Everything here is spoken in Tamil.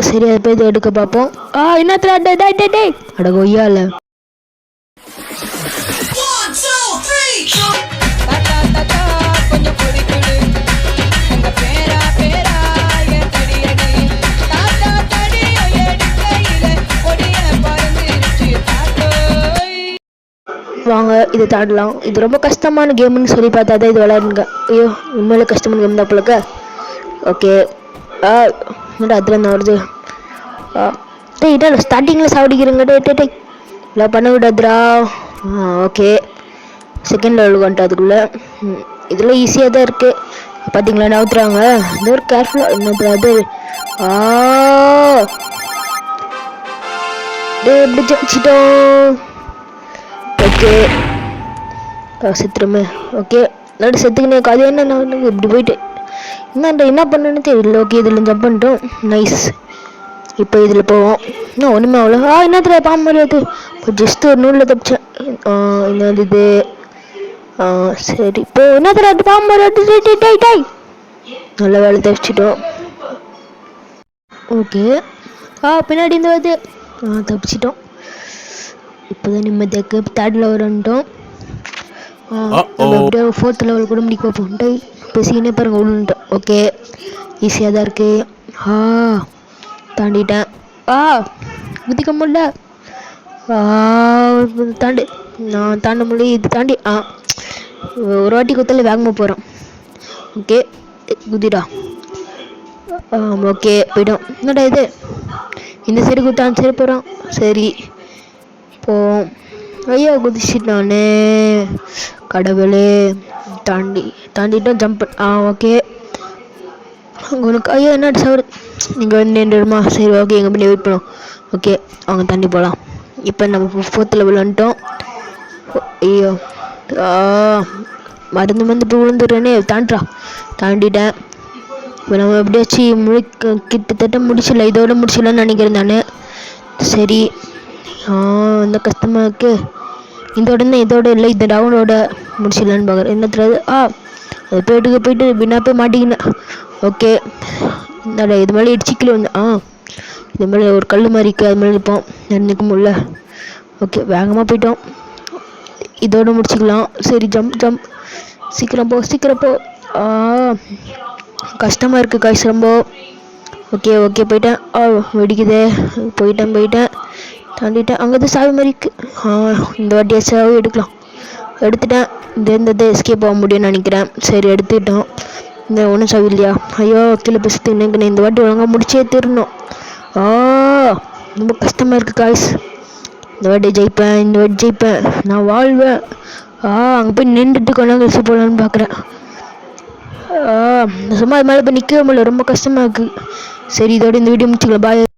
சரி அதை போய் எடுக்க பார்ப்போம். என்னத்துல அட கொய்யால வாங்க இதை தாண்டலாம். இது ரொம்ப கஷ்டமான கேம்னு சொல்லி பார்த்தா தான் இது விளையாடுங்க. ஐயோ உண்மையில கஷ்டமான கேம் தான் போலக்க. ஓகே என்னடா அதில் என்ன வருது? டேய் ஸ்டார்டிங்கில் சாப்பிடிக்கிறேங்க. டே இல்லை பண்ண விடாதுரா. ஓகே செகண்ட் லெவலுக்கு வந்துட்டு அதுக்குள்ளே இதெல்லாம் ஈஸியாக தான் இருக்குது. பார்த்தீங்களா நவுத்துறாங்க. இந்த ஒரு கேர்ஃபுல்லாக என்னது அது? டே எப்படி ஜெயிச்சிட்டோம். ஓகே செத்துருமே. ஓகே நடு செத்துக்கினே அது என்ன நான் இப்படி போயிட்டு என்ன பண்ணுன்னு தெரியல. ஓகே இதில் ஜம்ப் பண்ணிட்டோம். நைஸ். இப்போ இதில் போவோம். இன்னும் ஒன்றுமே அவ்வளோ என்னத்துல பாம்பு முடியாது. இப்போ ஜஸ்ட் ஒரு நூலில் தப்பிச்சேன். என்னது இது? சரி இப்போ என்னத்துல பாம்பு முடியாது. நல்ல வேலை தப்பிச்சிட்டோம். ஓகே பின்னாடி இந்த வருது. தப்பிச்சிட்டோம். இப்போதான் நிம்மதியாக தேர்ட் லெவல் வந்துட்டோம். அப்படியே ஃபோர்த் லெவல் கூட முடிக்க போன்ட்டு பேசிக்கினே பாருங்க விழுந்துட்டோம். ஓகே ஈஸியாக தான் இருக்கு. தாண்டிட்டேன். குதிக்க முடியல. நான் தாண்ட முடியல. இது தாண்டி ஒரு வாட்டி குத்தல வேகமாக போகிறோம். ஓகே குதிடா. ஓகே போய்டும். என்னடா இது இந்த சைடு குத்தான் சரி போகிறோம். சரி போவோம். ஐயோ குதிச்சிட்டானே கடவுளே. தாண்டிட்டோம். ஜம்ப். ஓகே உங்களுக்கு ஐயோ என்ன சவுடு நீங்கள் வந்து நின்றுடுமா? சரி ஓகே எங்கள் பண்ணி வெயிட் பண்ணுவோம். ஓகே அவங்க தாண்டி போகலாம். இப்போ நம்ம ஃபோர்த் லெவல் வந்துட்டோம். ஐயோ மருந்து இப்போ விழுந்துடுறேனே. தாண்டிட்டேன். இப்போ நம்ம எப்படியாச்சும் கிட்டத்தட்ட முடிச்சிடல. இதோட முடிச்சிடலான்னு நினைக்கிறேன் நான். சரி இந்த கஷ்டமாக இருக்குது. இதோட இல்லை இந்த டவுனோட முடிச்சிடலான்னு பார்க்குறேன். என்ன தெரியாது. அது போயிட்டு பின்னா போய் மாட்டிக்கினேன். ஓகே இது மேலே இடிச்சிக்கல வந்து இது மேலே ஒரு கல் மாதிரி இருக்குது. அது மேலே நிற்போம். நிற்க முடியல. ஓகே வேகமாக போயிட்டோம். இதோட முடிச்சிக்கலாம். சரி ஜம்ப் சீக்கிரம் போ. கஷ்டமாக இருக்குது காய்ஸ் ரொம்ப. ஓகே போயிட்டேன். வெடிக்குதே. போயிட்டேன் தாண்டிட்டேன். அங்கே சாவி மாதிரி இருக்குது. இந்த வாட்டியை சாவி எடுத்துட்டேன். இந்த எஸ்கேப் ஆக முடியும்னு நினைக்கிறேன். சரி எடுத்துக்கிட்டோம். இந்த ஒன்றும் சாவி இல்லையா? ஐயோ கீழே பேசிட்டு நினைக்கிறேன். இந்த வாட்டி ஒழுங்காக முடிச்சே தீரணும். ரொம்ப கஷ்டமாக இருக்குது காய்ஸ். இந்த வாட்டி ஜெயிப்பேன். நான் வாழ்வேன். அங்கே போய் நின்றுட்டு கொண்டாந்து வச்சு போகலான்னு பார்க்குறேன். சும்மா அது மேலே போய் நிற்கவே முடியல. ரொம்ப கஷ்டமாக இருக்குது. சரி இதோட இந்த வீடியோ முடிச்சுக்கலாம். பாய்.